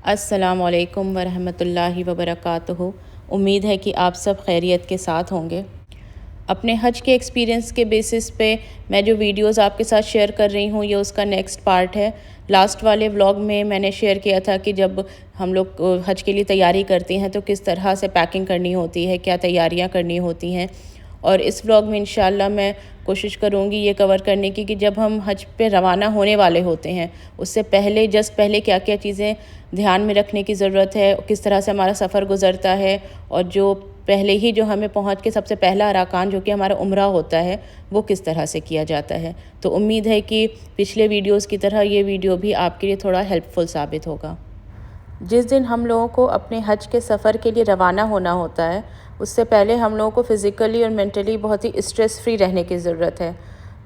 अस्सलामुअलैकुम वरहमतुल्लाहि वबरकातुहू। उम्मीद है कि आप सब खैरियत के साथ होंगे। अपने हज के एक्सपीरियंस के बेसिस पे मैं जो वीडियोस आपके साथ शेयर कर रही हूँ ये उसका नेक्स्ट पार्ट है। लास्ट वाले व्लॉग में मैंने शेयर किया था कि जब हम लोग हज के लिए तैयारी करते हैं तो किस तरह से पैकिंग करनी होती है, क्या तैयारियाँ करनी होती हैं। और इस व्लॉग में इंशाल्लाह मैं कोशिश करूँगी ये कवर करने की कि जब हम हज पे रवाना होने वाले होते हैं उससे पहले पहले क्या क्या चीज़ें ध्यान में रखने की ज़रूरत है, किस तरह से हमारा सफ़र गुज़रता है। और जो पहले ही जो हमें पहुंच के सबसे पहला अरकान जो कि हमारा उम्रा होता है वो किस तरह से किया जाता है। तो उम्मीद है कि पिछले वीडियोस की तरह ये वीडियो भी आपके लिए थोड़ा हेल्पफुल साबित होगा। जिस दिन हम लोगों को अपने हज के सफ़र के लिए रवाना होना होता है उससे पहले हम लोगों को फ़िज़िकली और मेंटली बहुत ही स्ट्रेस फ्री रहने की ज़रूरत है।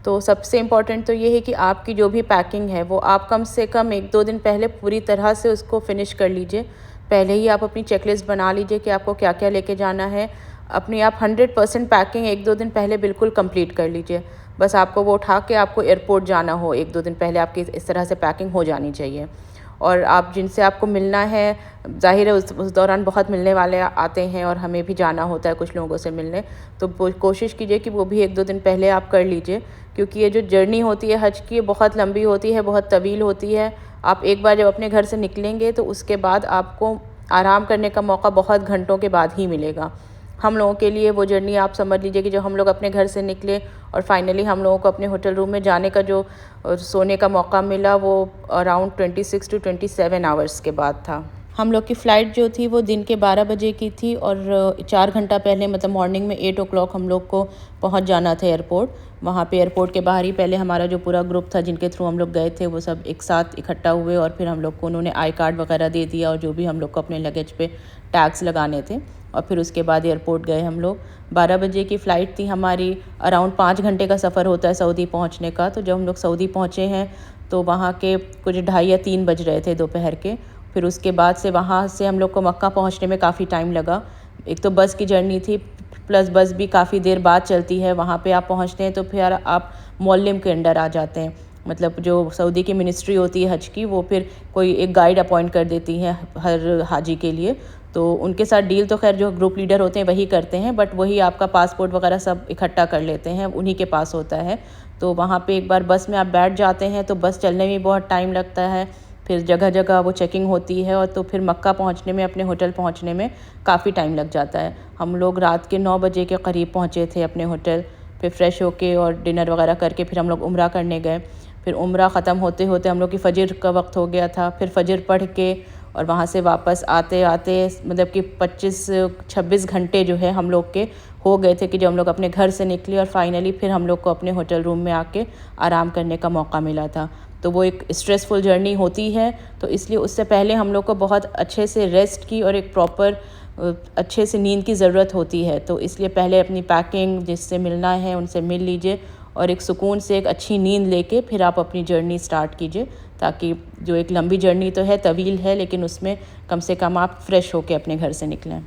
तो सबसे इम्पॉर्टेंट तो ये है कि आपकी जो भी पैकिंग है वो आप कम से कम 1-2 दिन पहले पूरी तरह से उसको फ़िनिश कर लीजिए। पहले ही आप अपनी चेकलिस्ट बना लीजिए कि आपको क्या क्या लेके जाना है। अपनी आप 100% पैकिंग 1-2 दिन पहले बिल्कुल कंप्लीट कर लीजिए। बस आपको वो उठा के आपको एयरपोर्ट जाना हो 1-2 दिन पहले आपकी इस तरह से पैकिंग हो जानी चाहिए। और आप जिनसे आपको मिलना है, ज़ाहिर है उस दौरान बहुत मिलने वाले आते हैं और हमें भी जाना होता है कुछ लोगों से मिलने। तो कोशिश कीजिए कि वो भी 1-2 दिन पहले आप कर लीजिए, क्योंकि ये जो जर्नी होती है हज की ये बहुत लंबी होती है, बहुत तवील होती है। आप एक बार जब अपने घर से निकलेंगे तो उसके बाद आपको आराम करने का मौका बहुत घंटों के बाद ही मिलेगा। हम लोगों के लिए वो जर्नी आप समझ लीजिए कि जब हम लोग अपने घर से निकले और फाइनली हम लोगों को अपने होटल रूम में जाने का जो सोने का मौका मिला वो अराउंड 26 टू 27 आवर्स के बाद था। हम लोग की फ़्लाइट जो थी वो दिन के 12 बजे की थी और 4 घंटा पहले मतलब मॉर्निंग में 8 o'clock हम लोग को पहुंच जाना था एयरपोर्ट। वहाँ पे एयरपोर्ट के बाहर ही पहले हमारा जो पूरा ग्रुप था जिनके थ्रू हम लोग गए थे वो सब एक साथ इकट्ठा हुए और फिर हम लोग को उन्होंने आई कार्ड वगैरह दे दिया और जो भी हम लोग को अपने लगेज पे टैग्स लगाने थे। और फिर उसके बाद एयरपोर्ट गए हम लोग। 12 बजे की फ़्लाइट थी हमारी। अराउंड 5 घंटे का सफ़र होता है सऊदी पहुँचने का। तो जब हम लोग सऊदी पहुँचे हैं तो वहाँ के कुछ 2:30 या 3 बज रहे थे दोपहर के। फिर उसके बाद से वहाँ से हम लोग को मक्का पहुँचने में काफ़ी टाइम लगा। एक तो बस की जर्नी थी, प्लस बस भी काफ़ी देर बाद चलती है। वहाँ पे आप पहुँचते हैं तो फिर आप मौल्लिम के अंडर आ जाते हैं, मतलब जो सऊदी की मिनिस्ट्री होती है हज की वो फिर कोई एक गाइड अपॉइंट कर देती है हर हाजी के लिए। तो उनके साथ डील तो खैर जो ग्रुप लीडर होते हैं वही करते हैं, बट वही आपका पासपोर्ट वगैरह सब इकट्ठा कर लेते हैं, उन्हीं के पास होता है। तो वहाँ पे एक बार बस में आप बैठ जाते हैं तो बस चलने में बहुत टाइम लगता है। फिर जगह जगह वो चेकिंग होती है और तो फिर मक्का पहुँचने में, अपने होटल पहुँचने में काफ़ी टाइम लग जाता है। हम लोग रात के 9 बजे के करीब पहुँचे थे अपने होटल। फिर फ्रेश होके और डिनर वगैरह करके फिर हम लोग उम्रा करने गए। फिर उम्रा ख़त्म होते होते हम लोग की फ़जर का वक्त हो गया था। फिर फ़जर पढ़ के और वहाँ से वापस आते आते मतलब कि 25-26 घंटे जो है हम लोग के हो गए थे कि जब हम लोग अपने घर से निकले और फाइनली फिर हम लोग को अपने होटल रूम में आके आराम करने का मौका मिला था। तो वो एक स्ट्रेसफुल जर्नी होती है, तो इसलिए उससे पहले हम लोग को बहुत अच्छे से रेस्ट की और एक प्रॉपर अच्छे से नींद की ज़रूरत होती है। तो इसलिए पहले अपनी पैकिंग, जिससे मिलना है उनसे मिल लीजिए और एक सुकून से एक अच्छी नींद लेके फिर आप अपनी जर्नी स्टार्ट कीजिए, ताकि जो एक लंबी जर्नी तो है, तवील है, लेकिन उसमें कम से कम आप फ्रेश होके अपने घर से निकलें।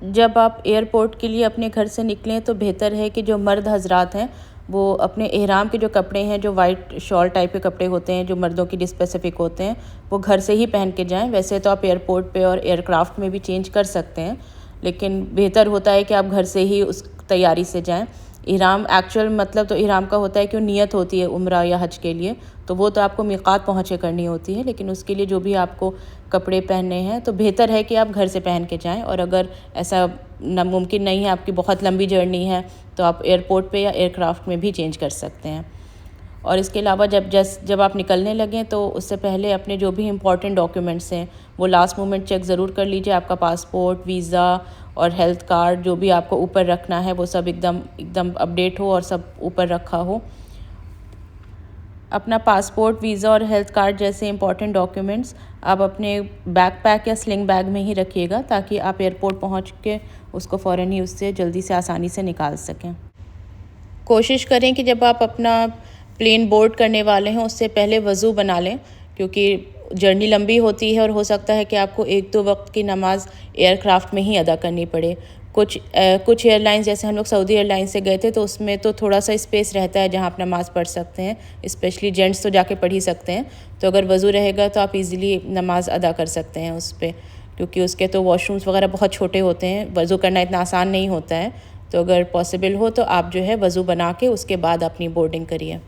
जब आप एयरपोर्ट के लिए अपने घर से निकलें तो बेहतर है कि जो मर्द हजरात हैं वो अपने एहराम के जो कपड़े हैं, जो वाइट शॉल टाइप के कपड़े होते हैं जो मर्दों के लिए स्पेसिफ़िक होते हैं, वो घर से ही पहन के जाएं। वैसे तो आप एयरपोर्ट पे और एयरक्राफ्ट में भी चेंज कर सकते हैं, लेकिन बेहतर होता है कि आप घर से ही उस तैयारी से जाएं। इहराम एक्चुअल मतलब तो इहराम का होता है कि नियत होती है उम्रा या हज के लिए, तो वो तो आपको मीक़ात पहुँचे करनी होती है, लेकिन उसके लिए जो भी आपको कपड़े पहनने हैं तो बेहतर है कि आप घर से पहन के जाएं। और अगर ऐसा नामुमकिन नहीं है, आपकी बहुत लंबी जर्नी है, तो आप एयरपोर्ट पे या एयरक्राफ्ट में भी चेंज कर सकते हैं। और इसके अलावा जब आप निकलने लगें तो उससे पहले अपने जो भी इम्पॉर्टेंट डॉक्यूमेंट्स हैं वो लास्ट मोमेंट चेक ज़रूर कर लीजिए। आपका पासपोर्ट, वीज़ा और हेल्थ कार्ड जो भी आपको ऊपर रखना है वो सब एकदम अपडेट हो और सब ऊपर रखा हो। अपना पासपोर्ट, वीज़ा और हेल्थ कार्ड जैसे इंपॉर्टेंट डॉक्यूमेंट्स आप अपने बैकपैक या स्लिंग बैग में ही रखिएगा, ताकि आप एयरपोर्ट पहुंच के उसको फ़ौरन ही उससे जल्दी से आसानी से निकाल सकें। कोशिश करें कि जब आप अपना प्लेन बोर्ड करने वाले हैं उससे पहले वज़ू बना लें, क्योंकि जर्नी लंबी होती है और हो सकता है कि आपको 1-2 वक्त की नमाज़ एयरक्राफ्ट में ही अदा करनी पड़े। कुछ एयरलाइंस जैसे हम लोग सऊदी एयरलाइंस से गए थे तो उसमें तो थोड़ा सा स्पेस रहता है जहाँ आप नमाज़ पढ़ सकते हैं, स्पेशली जेंट्स तो जाके पढ़ ही सकते हैं। तो अगर वज़ू रहेगा तो आप इजीली नमाज़ अदा कर सकते हैं उस पर, क्योंकि उसके तो वॉशरूम्स वगैरह बहुत छोटे होते हैं, वज़ू करना इतना आसान नहीं होता है। तो अगर पॉसिबल हो तो आप जो है वज़ू बना के उसके बाद अपनी बोर्डिंग करिए।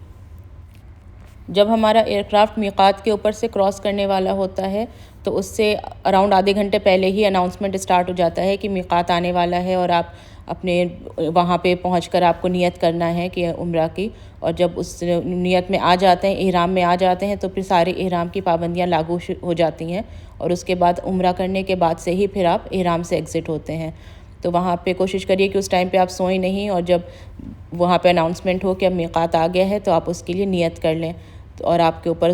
जब हमारा एयरक्राफ्ट मीक़ात के ऊपर से क्रॉस करने वाला होता है तो उससे अराउंड आधे घंटे पहले ही अनाउंसमेंट स्टार्ट हो जाता है कि मीक़ात आने वाला है और आप अपने वहाँ पे पहुँचकर आपको नियत करना है कि उम्रा की। और जब उस नियत में आ जाते हैं, इहराम में आ जाते हैं, तो फिर सारे इहराम की पाबंदियाँ लागू हो जाती हैं और उसके बाद उम्रा करने के बाद से ही फिर आप इहराम से एग्ज़िट होते हैं। तो वहाँ पे कोशिश करिए कि उस टाइम पे आप सोएं नहीं, और जब वहाँ पे अनाउंसमेंट हो कि अब मीक़ात आ गया है तो आप उसके लिए नियत कर लें, और आपके ऊपर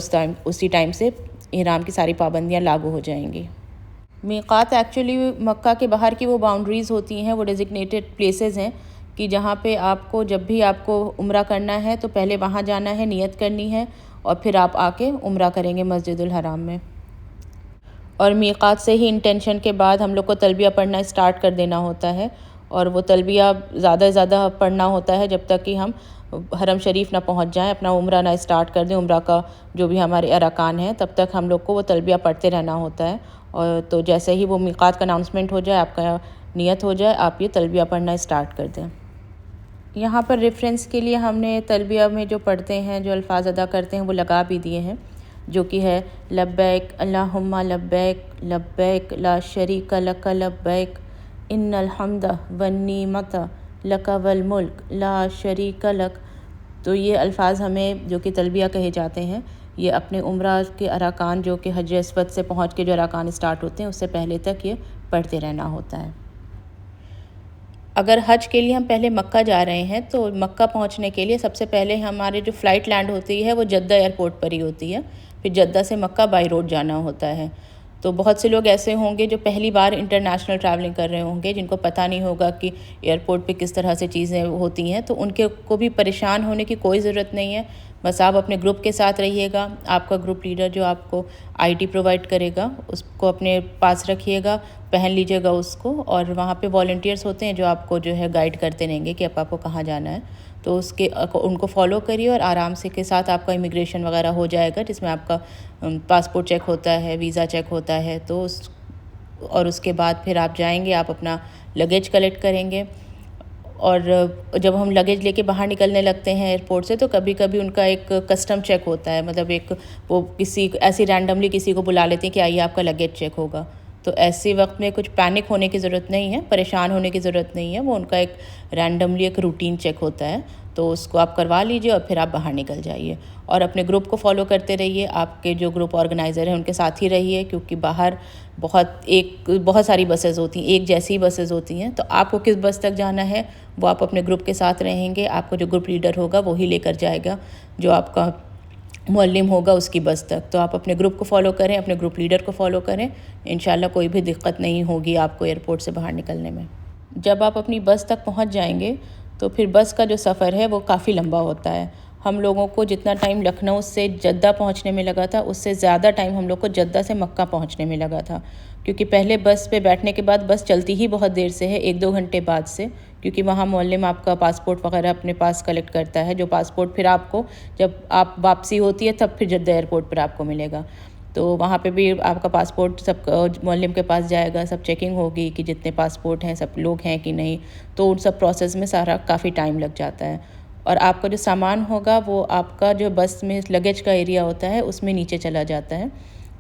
उसी टाइम से इहराम की सारी पाबंदियाँ लागू हो जाएंगी। मीक़ात एक्चुअली मक्का के बाहर की वो बाउंड्रीज़ होती हैं, वो डेजिग्नेटेड प्लेसेस हैं कि जहाँ पे आपको जब भी आपको उम्रा करना है तो पहले वहाँ जाना है, नियत करनी है, और फिर आप आके उम्रा करेंगे मस्जिदुल हराम में। और मीक़ात से ही इंटेंशन के बाद हम लोग को तलबिया पढ़ना स्टार्ट कर देना होता है, और वो तलबिया ज़्यादा से ज़्यादा पढ़ना होता है जब तक कि हम हरम शरीफ ना पहुंच जाएं, अपना उम्रा ना स्टार्ट कर दें। उम्रा का जो भी हमारे अरकान हैं तब तक हम लोग को वो तलबिया पढ़ते रहना होता है। और तो जैसे ही वो मीक़ात का अनाउंसमेंट हो जाए, आपका नियत हो जाए, आप ये तलबिया पढ़ना स्टार्ट कर दें। यहाँ पर रेफरेंस के लिए हमने तलबिया में जो पढ़ते हैं, जो अल्फाज अदा करते हैं, वो लगा भी दिए हैं, जो कि है लब्बैक अल्लाहुम्मा लब्बैक लब्बैक ला शरीका लक लब्बैक इन्नल हम्द वन्निमत लक वल मुल्क ला शरीका लक। तो ये अल्फाज हमें जो कि तलबिया कहे जाते हैं, ये अपने उम्रा के अरकान जो कि हज अस्वद से पहुँच के जो अरकान स्टार्ट होते हैं उससे पहले तक ये पढ़ते रहना होता है। अगर हज के लिए हम पहले मक्का जा रहे हैं तो मक्का पहुंचने के लिए सबसे पहले हमारे जो फ़्लाइट लैंड होती है वो जद्दा एयरपोर्ट पर ही होती है, फिर जद्दा से मक्का बाई रोड जाना होता है। तो बहुत से लोग ऐसे होंगे जो पहली बार इंटरनेशनल ट्रैवलिंग कर रहे होंगे, जिनको पता नहीं होगा कि एयरपोर्ट पे किस तरह से चीज़ें होती हैं, तो उनके को भी परेशान होने की कोई ज़रूरत नहीं है। बस आप अपने ग्रुप के साथ रहिएगा, आपका ग्रुप लीडर जो आपको आईडी प्रोवाइड करेगा उसको अपने पास रखिएगा, पहन लीजिएगा उसको, और वहाँ पे वॉलंटियर्स होते हैं जो आपको जो है गाइड करते रहेंगे कि अब आपको कहाँ जाना है। तो उनको फॉलो करिए और आराम से के साथ आपका इमिग्रेशन वगैरह हो जाएगा, जिसमें आपका पासपोर्ट चेक होता है, वीज़ा चेक होता है। तो और उसके बाद फिर आप जाएंगे, आप अपना लगेज कलेक्ट करेंगे। और जब हम लगेज लेके बाहर निकलने लगते हैं एयरपोर्ट से, तो कभी कभी उनका एक कस्टम चेक होता है, मतलब एक वो किसी ऐसी रैंडमली किसी को बुला लेते हैं कि आइए आपका लगेज चेक होगा। तो ऐसे वक्त में कुछ पैनिक होने की ज़रूरत नहीं है, परेशान होने की ज़रूरत नहीं है, वो उनका एक रैंडमली एक रूटीन चेक होता है, तो उसको आप करवा लीजिए और फिर आप बाहर निकल जाइए। और अपने ग्रुप को फॉलो करते रहिए, आपके जो ग्रुप ऑर्गेनाइज़र हैं उनके साथ ही रहिए, क्योंकि बाहर बहुत सारी बसेस होती हैं, एक जैसी बसेस होती हैं। तो आपको किस बस तक जाना है वो आप अपने ग्रुप के साथ रहेंगे, आपको जो ग्रुप लीडर होगा वही लेकर जाएगा, जो आपका मुअल्लिम होगा उसकी बस तक। तो आप अपने ग्रुप को फॉलो करें, अपने ग्रुप लीडर को फॉलो करें, इंशाल्लाह कोई भी दिक्कत नहीं होगी आपको एयरपोर्ट से बाहर निकलने में। जब आप अपनी बस तक पहुंच जाएंगे तो फिर बस का जो सफ़र है वो काफ़ी लंबा होता है। हम लोगों को जितना टाइम लखनऊ से जद्दा पहुंचने में लगा था, उससे ज़्यादा टाइम हम लोग को जद्दा से मक्का पहुंचने में लगा था, क्योंकि पहले बस पे बैठने के बाद बस चलती ही बहुत देर से है, 1-2 घंटे बाद से, क्योंकि वहाँ मुअल्लिम आपका पासपोर्ट वगैरह अपने पास कलेक्ट करता है, जो पासपोर्ट फिर आपको जब आप वापसी होती है तब फिर जद्दा एयरपोर्ट पर आपको मिलेगा। तो वहाँ पे भी आपका पासपोर्ट सब मुअल्लिम के पास जाएगा, सब चेकिंग होगी कि जितने पासपोर्ट हैं सब लोग हैं कि नहीं, तो उन सब प्रोसेस में सारा काफ़ी टाइम लग जाता है। और आपका जो सामान होगा वो आपका जो बस में लगेज का एरिया होता है उसमें नीचे चला जाता है।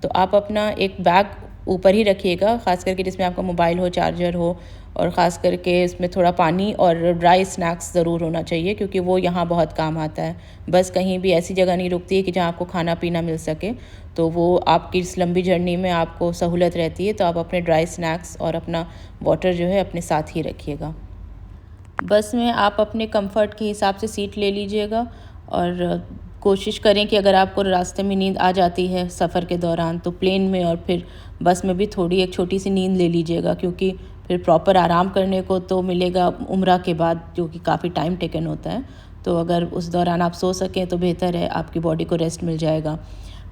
तो आप अपना एक बैग ऊपर ही रखिएगा, ख़ास करके जिसमें आपका मोबाइल हो, चार्जर हो, और ख़ास करके इसमें थोड़ा पानी और ड्राई स्नैक्स ज़रूर होना चाहिए, क्योंकि वो यहाँ बहुत काम आता है। बस कहीं भी ऐसी जगह नहीं रुकती है कि जहाँ आपको खाना पीना मिल सके, तो वो आपकी इस लंबी जर्नी में आपको सहूलत रहती है। तो आप अपने ड्राई स्नैक्स और अपना वाटर जो है अपने साथ ही रखिएगा। बस में आप अपने कंफर्ट के हिसाब से सीट ले लीजिएगा, और कोशिश करें कि अगर आपको रास्ते में नींद आ जाती है सफ़र के दौरान, तो प्लेन में और फिर बस में भी एक छोटी सी नींद ले लीजिएगा, क्योंकि फिर प्रॉपर आराम करने को तो मिलेगा उम्रा के बाद, जो कि काफ़ी टाइम टेकन होता है। तो अगर उस दौरान आप सो सकें तो बेहतर है, आपकी बॉडी को रेस्ट मिल जाएगा।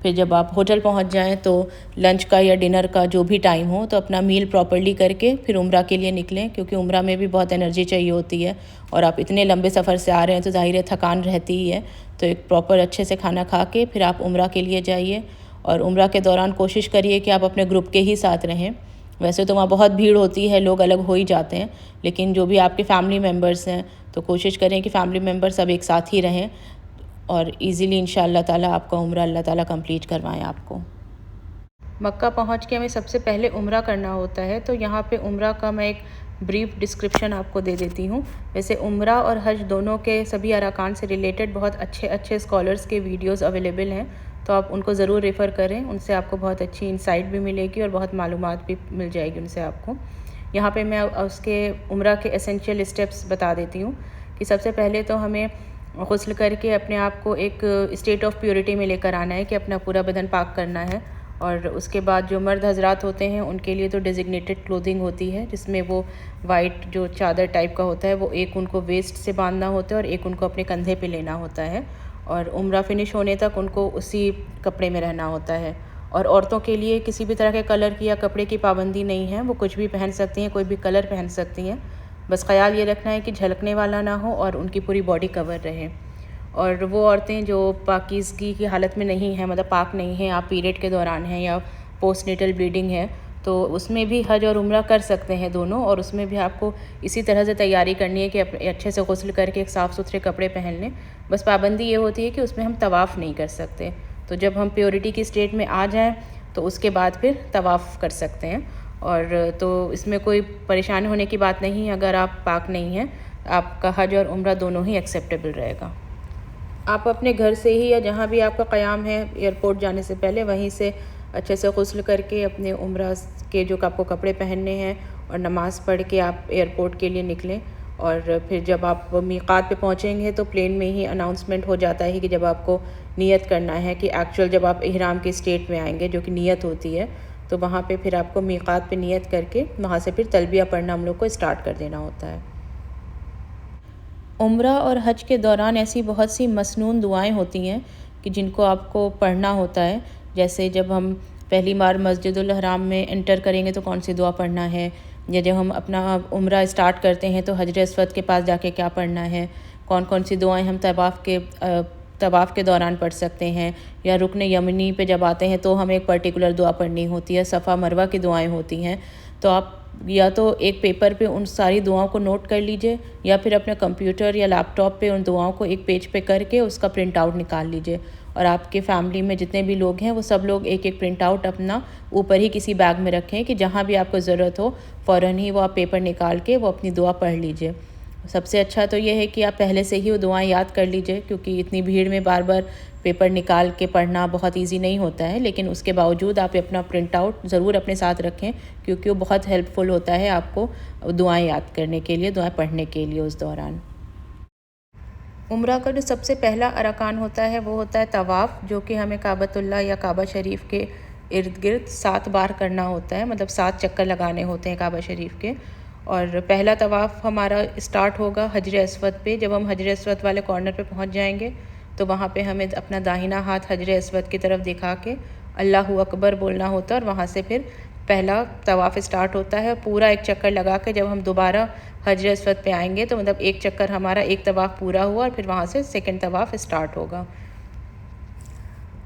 फिर जब आप होटल पहुंच जाएं तो लंच का या डिनर का जो भी टाइम हो तो अपना मील प्रॉपर्ली करके फिर उम्रा के लिए निकलें, क्योंकि उम्रा में भी बहुत एनर्जी चाहिए होती है और आप इतने लंबे सफ़र से आ रहे हैं तो ज़ाहिर है थकान रहती ही है। तो एक प्रॉपर अच्छे से खाना खा के फिर आप उम्रा के लिए जाइए। और उम्रा के दौरान कोशिश करिए कि आप अपने ग्रुप के ही साथ रहें। वैसे तो वहाँ बहुत भीड़ होती है, लोग अलग हो ही जाते हैं, लेकिन जो भी आपके फैमिली मेम्बर्स हैं तो कोशिश करें कि फैमिली मेम्बर सब एक साथ ही रहें और इजीली इंशाअल्लाह ताला आपका उम्रा अल्लाह ताला कंप्लीट करवाएं आपको। मक्का पहुंच के हमें सबसे पहले उम्रा करना होता है, तो यहाँ पे उम्रा का मैं एक ब्रीफ डिस्क्रिप्शन आपको दे देती हूँ। वैसे उम्रा और हज दोनों के सभी अरकान से रिलेटेड बहुत अच्छे अच्छे स्कॉलर्स के वीडियोस अवेलेबल हैं, तो आप उनको ज़रूर रेफ़र करें, उनसे आपको बहुत अच्छी इंसाइट भी मिलेगी और बहुत मालूमात भी मिल जाएगी उनसे आपको। यहाँ पे मैं उसके उम्रा के एसेंशियल स्टेप्स बता देती हूँ कि सबसे पहले तो हमें गुस्ल करके अपने आप को एक स्टेट ऑफ प्योरिटी में लेकर आना है कि अपना पूरा बदन पाक करना है। और उसके बाद जो मर्द हजरात होते हैं उनके लिए तो डेजिग्नेटेड क्लोथिंग होती है, जिसमें वो वाइट जो चादर टाइप का होता है वो एक उनको वेस्ट से बांधना होता है और एक उनको अपने कंधे पे लेना होता है और उम्रा फिनिश होने तक उनको उसी कपड़े में रहना होता है। और औरतों के लिए किसी भी तरह के कलर की या कपड़े की पाबंदी नहीं है, वो कुछ भी पहन सकती हैं, कोई भी कलर पहन सकती हैं। बस ख्याल ये रखना है कि झलकने वाला ना हो और उनकी पूरी बॉडी कवर रहे। और वो औरतें जो पाकीज़गी की हालत में नहीं हैं, मतलब पाक नहीं हैं, आप पीरियड के दौरान हैं या पोस्टनेटल ब्लीडिंग है, तो उसमें भी हज और उम्रा कर सकते हैं दोनों। और उसमें भी आपको इसी तरह से तैयारी करनी है कि अच्छे से गुस्ल करके एक साफ़ सुथरे कपड़े पहन लें। बस पाबंदी ये होती है कि उसमें हम तवाफ़ नहीं कर सकते, तो जब हम प्योरिटी की स्टेट में आ जाएं तो उसके बाद फिर तवाफ़ कर सकते हैं। और तो इसमें कोई परेशान होने की बात नहीं है, अगर आप पाक नहीं हैं आपका हज और उम्रा दोनों ही एक्सेप्टेबल रहेगा। आप अपने घर से ही या जहाँ भी आपका क़याम है एयरपोर्ट जाने से पहले वहीं से अच्छे से गुस्ल करके अपने उम्रा के जो आपको कपड़े पहनने हैं और नमाज़ पढ़ के आप एयरपोर्ट के लिए निकलें। और फिर जब आप मीक़ात पे पहुँचेंगे तो प्लेन में ही अनाउंसमेंट हो जाता है कि जब आपको नियत करना है कि एक्चुअल जब आप इहराम की स्टेट में आएंगे जो कि नियत होती है, तो वहाँ पे फिर आपको मीक़ात पे नियत करके वहाँ से फिर तलबिया पढ़ना हम लोग को स्टार्ट कर देना होता है। उम्रा और हज के दौरान ऐसी बहुत सी मसनून दुआएं होती हैं कि जिनको आपको पढ़ना होता है। जैसे जब हम पहली बार मस्जिदुल हराम में एंटर करेंगे तो कौन सी दुआ पढ़ना है, या जब हम अपना उम्रा स्टार्ट करते हैं तो हजर अस्वद के पास जाके क्या पढ़ना है, कौन कौन सी दुआएं हम तवाफ़ के दौरान पढ़ सकते हैं, या रुकन यमनी पे जब आते हैं तो हमें एक पर्टिकुलर दुआ पढ़नी होती है, सफ़ा मरवा की दुआएं होती हैं। तो आप या तो एक पेपर पे उन सारी दुआओं को नोट कर लीजिए या फिर अपने कंप्यूटर या लैपटॉप पे उन दुआओं को एक पेज पे करके उसका प्रिंट आउट निकाल लीजिए। और आपके फैमिली में जितने भी लोग हैं वो सब लोग एक एक प्रिंट आउट अपना ऊपर ही किसी बैग में रखें कि जहाँ भी आपको ज़रूरत हो फ़ौरन ही वो आप पेपर निकाल के वो अपनी दुआ पढ़ लीजिए। सबसे अच्छा तो ये है कि आप पहले से ही वो दुआएं याद कर लीजिए, क्योंकि इतनी भीड़ में बार बार पेपर निकाल के पढ़ना बहुत इजी नहीं होता है, लेकिन उसके बावजूद आप अपना प्रिंट आउट ज़रूर अपने साथ रखें, क्योंकि वो बहुत हेल्पफुल होता है आपको दुआएं याद करने के लिए, दुआएं पढ़ने के लिए उस दौरान। उम्रा का जो सबसे पहला अरकान होता है वो होता है तवाफ़, जो कि हमें काबतुल्लाह या काबा शरीफ के इर्द गिर्द 7 बार करना होता है, मतलब 7 चक्कर लगाने होते हैं काबा शरीफ के। और पहला तवाफ़ हमारा स्टार्ट होगा हजर अस्वद पे। जब हम हजर अस्वद वाले कॉर्नर पे पहुंच जाएंगे तो वहाँ पे हमें अपना दाहिना हाथ हजर अस्वद की तरफ दिखा के अल्लाहु अकबर बोलना होता है और वहाँ से फिर पहला तवाफ़ स्टार्ट होता है। पूरा एक चक्कर लगा के जब हम दोबारा हजर अस्वद पे आएंगे तो मतलब एक चक्कर हमारा एक तवाफ़ पूरा हुआ और फिर वहाँ से सेकंड तवाफ़ स्टार्ट होगा।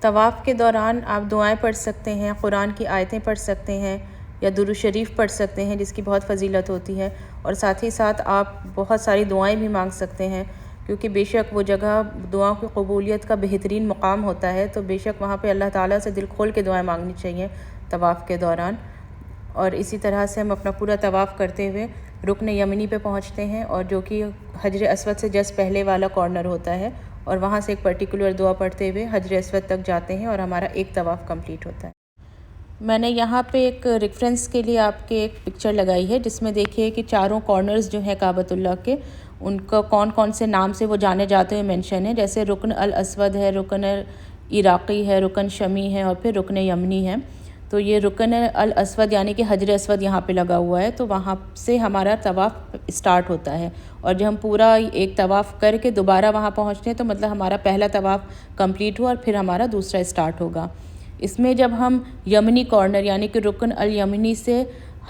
तवाफ़ के दौरान आप दुआएं पढ़ सकते हैं, कुरान की आयतें पढ़ सकते हैं या दुरूद शरीफ पढ़ सकते हैं जिसकी बहुत फ़जीलत होती है। और साथ ही साथ आप बहुत सारी दुआएं भी मांग सकते हैं, क्योंकि बेशक वो जगह दुआओं की कबूलियत का बेहतरीन मकाम होता है, तो बेशक वहाँ पे अल्लाह ताला से दिल खोल के दुआएं मांगनी चाहिए तवाफ़ के दौरान। और इसी तरह से हम अपना पूरा तवाफ़ करते हुए रुकन यमनी पे पहुँचते हैं, और जो कि हजर अस्वद से जस्ट पहले वाला कॉर्नर होता है, और वहाँ से एक पर्टिकुलर दुआ पढ़ते हुए हजर अस्वद तक जाते हैं और हमारा एक तवाफ़ कंप्लीट होता है। मैंने यहाँ पे एक रेफरेंस के लिए आपके एक पिक्चर लगाई है, जिसमें देखिए कि चारों कॉर्नर्स जो हैं काबतुल्लाह के, उनका कौन कौन से नाम से वो जाने जाते हुए मेंशन है। जैसे रुकन अल अस्वद है, रुकन इराक़ी है, रुकन शमी है और फिर रुकन यमनी है। तो ये रुकन अल अस्वद यानी कि हजर अस्वद यहाँ पे लगा हुआ है, तो वहाँ से हमारा तवाफ़ स्टार्ट होता है। और जब हम पूरा एक तवाफ़ करके दोबारा वहाँ पहुँचते हैं तो मतलब हमारा पहला तवाफ़ कंप्लीट हुआ और फिर हमारा दूसरा स्टार्ट होगा। इसमें जब हम यमनी कॉर्नर यानी कि रुकन अल यमनी से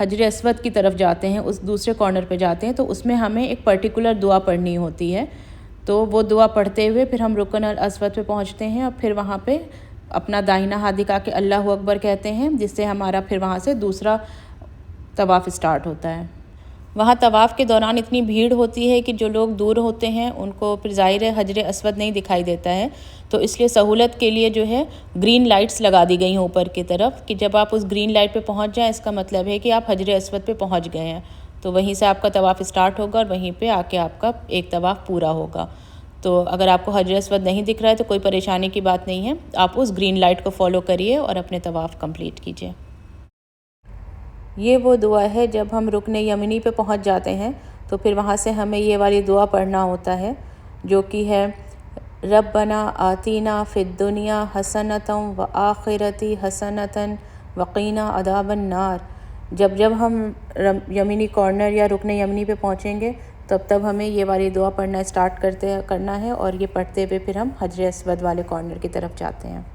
हजर अस्वद की तरफ जाते हैं, उस दूसरे कॉर्नर पे जाते हैं, तो उसमें हमें एक पर्टिकुलर दुआ पढ़नी होती है। तो वो दुआ पढ़ते हुए फिर हम रुकन अल अस्वद पे पहुँचते हैं और फिर वहाँ पे अपना दाहिना हाथ दिखा के अल्लाह अकबर कहते हैं, जिससे हमारा फिर वहाँ से दूसरा तवाफ़ स्टार्ट होता है। वहाँ तवाफ़ के दौरान इतनी भीड़ होती है कि जो लोग दूर होते हैं उनको फिर ज़ाहिर है हजर अस्वद नहीं दिखाई देता है, तो इसलिए सहूलत के लिए जो है ग्रीन लाइट्स लगा दी गई हैं ऊपर की तरफ कि जब आप उस ग्रीन लाइट पे पहुँच जाएं, इसका मतलब है कि आप हजर अस्वद पे पहुँच गए हैं। तो वहीं से आपका तवाफ़ स्टार्ट होगा और वहीं पर आके आपका एक तवाफ़ पूरा होगा। तो अगर आपको हजर अस्वद नहीं दिख रहा है तो कोई परेशानी की बात नहीं है, आप उस ग्रीन लाइट को फॉलो करिए और अपने तवाफ़ कंप्लीट कीजिए। ये वो दुआ है जब हम रुकने यमनी पे पहुंच जाते हैं तो फिर वहाँ से हमें ये वाली दुआ पढ़ना होता है, जो कि है रब्बना आतीना फ़िद दुनिया हसनतम व आखिरती हसनतन वक़ीना अदाबन नार। जब जब हम यमनी कॉर्नर या रुकने यमनी पे पहुँचेंगे तब हमें ये वाली दुआ पढ़ना स्टार्ट करना है और ये पढ़ते हुए फिर हम हजर अस्वद वाले कॉर्नर की तरफ जाते हैं।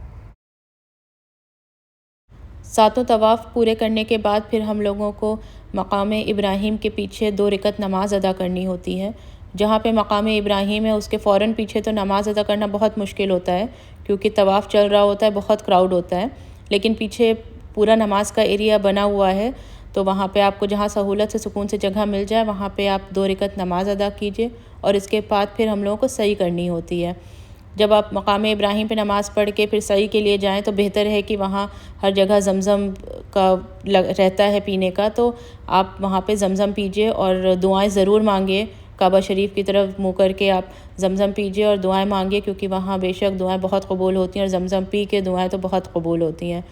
सातों तवाफ़ पूरे करने के बाद फिर हम लोगों को मकाम इब्राहीम के पीछे 2 रकत नमाज़ अदा करनी होती है। जहाँ पे मकाम इब्राहीम है उसके फ़ौरन पीछे तो नमाज़ अदा करना बहुत मुश्किल होता है, क्योंकि तवाफ़ चल रहा होता है, बहुत क्राउड होता है। लेकिन पीछे पूरा नमाज का एरिया बना हुआ है, तो वहाँ पे आपको जहाँ सहूलत से सुकून से जगह मिल जाए वहाँ पे आप 2 रकत नमाज़ अदा कीजिए। और इसके बाद फिर हम लोगों को सही करनी होती है। जब आप मकाम इब्राहीम पे नमाज़ पढ़ के फिर सही के लिए जाएं तो बेहतर है कि वहाँ हर जगह ज़मज़म का रहता है पीने का, तो आप वहाँ पे ज़मज़म पीजिए और दुआएं ज़रूर मांगिए। काबा शरीफ की तरफ मुँह करके आप ज़मज़म पीजिए और दुआएं मांगिए, क्योंकि वहाँ बेशक दुआएं बहुत कबूल होती हैं और ज़मज़म पी के दुआएं तो बहुत कबूल होती हैं।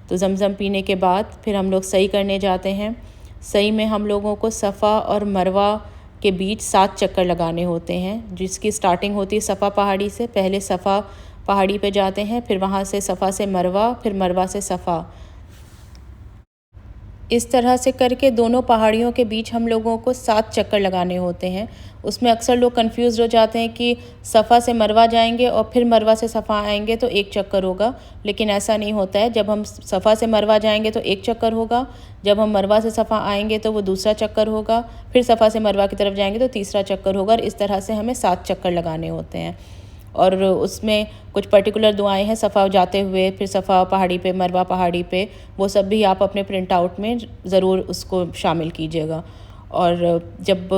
तो ज़मज़म पीने के बाद फिर हम लोग सही करने जाते हैं। सही में हम लोगों को सफ़ा और मरवा के बीच 7 चक्कर लगाने होते हैं, जिसकी स्टार्टिंग होती है सफ़ा पहाड़ी से। पहले सफ़ा पहाड़ी पे जाते हैं, फिर वहाँ से सफ़ा से मरवा, फिर मरवा से सफ़ा। इस तरह से करके दोनों पहाड़ियों के बीच हम लोगों को 7 चक्कर लगाने होते हैं। उसमें अक्सर लोग कंफ्यूज हो जाते हैं कि सफ़ा से मरवा जाएंगे और फिर मरवा से सफ़ा आएंगे तो 1 चक्कर होगा, लेकिन ऐसा नहीं होता है। जब हम सफ़ा से मरवा जाएंगे तो 1 चक्कर होगा, जब हम मरवा से सफ़ा आएंगे तो वो दूसरा चक्कर होगा, फिर सफ़ा से मरवा की तरफ जाएंगे तो तीसरा चक्कर होगा। और इस तरह से हमें 7 चक्कर लगाने होते हैं। और उसमें कुछ पर्टिकुलर दुआएं हैं सफ़ा जाते हुए, फिर सफ़ा पहाड़ी पे, मरवा पहाड़ी पे, वो सब भी आप अपने प्रिंट आउट में ज़रूर उसको शामिल कीजिएगा। और जब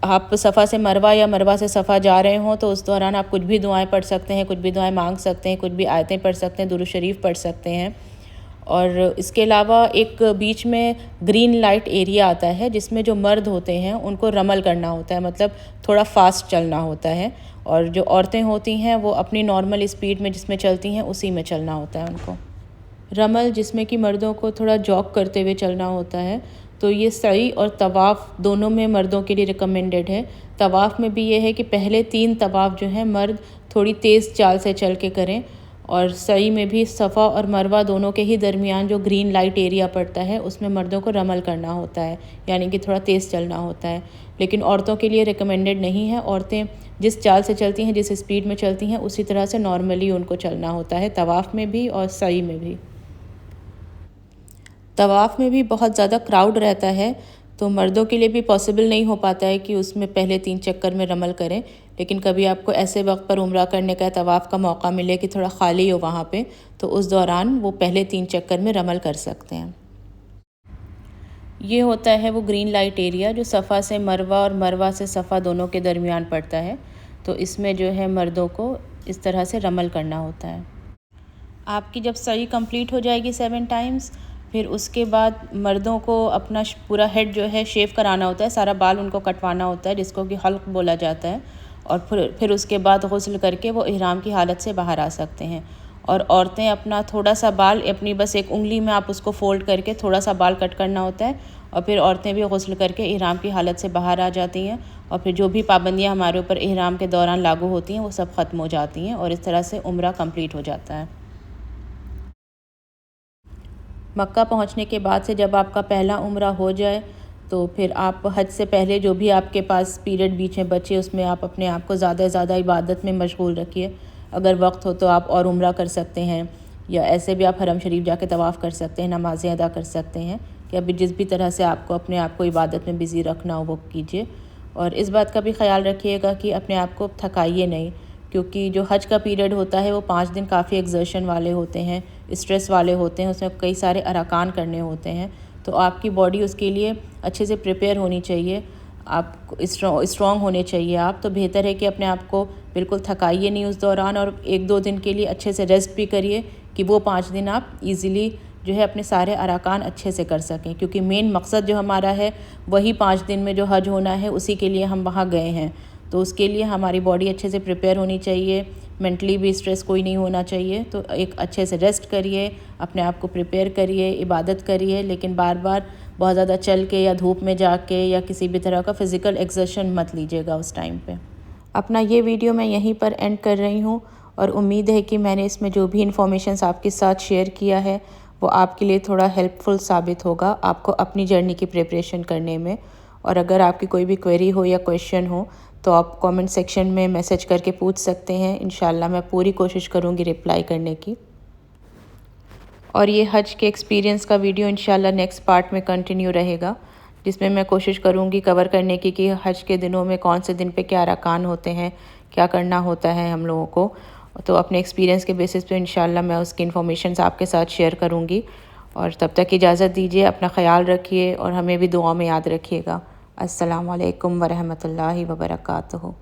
आप सफ़ा से मरवा या मरवा से सफ़ा जा रहे हों तो उस दौरान आप कुछ भी दुआएं पढ़ सकते हैं, कुछ भी दुआएं मांग सकते हैं, कुछ भी आयतें पढ़ सकते हैं, दुरूद शरीफ पढ़ सकते हैं। और इसके अलावा एक बीच में ग्रीन लाइट एरिया आता है जिसमें जो मर्द होते हैं उनको रमल करना होता है, मतलब थोड़ा फास्ट चलना होता है। और जो औरतें होती हैं वो अपनी नॉर्मल स्पीड में जिसमें चलती हैं उसी में चलना होता है उनको। रमल जिसमें कि मर्दों को थोड़ा जॉग करते हुए चलना होता है। तो ये सई और तवाफ़ दोनों में मर्दों के लिए रिकमेंडेड है। तवाफ़ में भी ये है कि पहले 3 तवाफ़ जो हैं मर्द थोड़ी तेज़ चाल से चल के करें, और सई में भी सफ़ा और मरवा दोनों के ही दरमियान जो ग्रीन लाइट एरिया पड़ता है उसमें मर्दों को रमल करना होता है, यानी कि थोड़ा तेज़ चलना होता है। लेकिन औरतों के लिए रिकमेंडेड नहीं है। औरतें जिस चाल से चलती हैं, जिस स्पीड में चलती हैं, उसी तरह से नॉर्मली उनको चलना होता है, तवाफ़ में भी और सई में भी। तवाफ़ में भी बहुत ज़्यादा क्राउड रहता है, तो मर्दों के लिए भी पॉसिबल नहीं हो पाता है कि उसमें पहले 3 चक्कर में रमल करें। लेकिन कभी आपको ऐसे वक्त पर उम्रा करने का, तवाफ़ का मौका मिले कि थोड़ा ख़ाली हो वहाँ पे, तो उस दौरान वो पहले 3 चक्कर में रमल कर सकते हैं। ये होता है वो ग्रीन लाइट एरिया जो सफ़ा से मरवा और मरवा से सफ़ा दोनों के दरमियान पड़ता है। तो इसमें जो है मर्दों को इस तरह से रमल करना होता है। आपकी जब सही कंप्लीट हो जाएगी 7 टाइम्स, फिर उसके बाद मर्दों को अपना पूरा हेड जो है शेव कराना होता है, सारा बाल उनको कटवाना होता है, जिसको कि हल्क बोला जाता है। और फिर उसके बाद गुस्ल करके वो इहराम की हालत से बाहर आ सकते हैं। और औरतें अपना थोड़ा सा बाल, अपनी बस एक उंगली में आप उसको फ़ोल्ड करके थोड़ा सा बाल कट करना होता है, और फिर औरतें भी गुस्ल करके इहराम की हालत से बाहर आ जाती हैं। और फिर जो भी पाबंदियाँ हमारे ऊपर इहराम के दौरान लागू होती हैं वो सब ख़त्म हो जाती हैं, और इस तरह से उम्रा कंप्लीट हो जाता है। मक्का पहुंचने के बाद से जब आपका पहला उम्रा हो जाए तो फिर आप हज से पहले जो भी आपके पास पीरियड बीच में बचे उसमें आप अपने आप को ज़्यादा से ज़्यादा इबादत में मशगूल रखिए। अगर वक्त हो तो आप और उम्रा कर सकते हैं, या ऐसे भी आप हरम शरीफ जाके तवाफ़ कर सकते हैं, नमाज़ें अदा कर सकते हैं, कि अभी जिस भी तरह से आपको अपने आप को इबादत में बिज़ी रखना हो वो कीजिए। और इस बात का भी ख्याल रखिएगा कि अपने आप को थकाइए नहीं, क्योंकि जो हज का पीरियड होता है वो 5 दिन काफ़ी एक्सर्शन वाले होते हैं, स्ट्रेस वाले होते हैं, उसमें कई सारे अरकान करने होते हैं। तो आपकी बॉडी उसके लिए अच्छे से प्रिपेयर होनी चाहिए, आप स्ट्रॉन्ग होने चाहिए आप। तो बेहतर है कि अपने आप को बिल्कुल थकाइए नहीं उस दौरान, और 1-2 दिन के लिए अच्छे से रेस्ट भी करिए कि वो 5 दिन आप इजीली जो है अपने सारे अरकान अच्छे से कर सकें, क्योंकि मेन मकसद जो हमारा है वही 5 दिन में जो हज होना है उसी के लिए हम वहाँ गए हैं। तो उसके लिए हमारी बॉडी अच्छे से प्रिपेयर होनी चाहिए, मेंटली भी स्ट्रेस कोई नहीं होना चाहिए। तो एक अच्छे से रेस्ट करिए, अपने आप को प्रिपेयर करिए, इबादत करिए, लेकिन बार बार बहुत ज़्यादा चल के या धूप में जाके या किसी भी तरह का फ़िज़िकल एक्सर्शन मत लीजिएगा उस टाइम पे। अपना ये वीडियो मैं यहीं पर एंड कर रही हूँ, और उम्मीद है कि मैंने इसमें जो भी इंफॉर्मेशंस आपके साथ शेयर किया है वो आपके लिए थोड़ा हेल्पफुल साबित होगा आपको अपनी जर्नी की प्रिपरेशन करने में। और अगर आपकी कोई भी क्वेरी हो या क्वेश्चन हो तो आप कमेंट सेक्शन में मैसेज करके पूछ सकते हैं। इंशाल्लाह मैं पूरी कोशिश करूँगी रिप्लाई करने की। और ये हज के एक्सपीरियंस का वीडियो इंशाल्लाह नेक्स्ट पार्ट में कंटिन्यू रहेगा, जिसमें मैं कोशिश करूँगी कवर करने की कि हज के दिनों में कौन से दिन पे क्या अरकान होते हैं, क्या करना होता है हम लोगों को। तो अपने एक्सपीरियंस के बेसिस पे इंशाल्लाह मैं उसकी इन्फॉर्मेशन आपके साथ शेयर करूँगी। और तब तक इजाज़त दीजिए, अपना ख्याल रखिए और हमें भी दुआ में याद रखिएगा। अस्सलामु अलैकुम वरहमतुल्लाहि वबरकातुहू।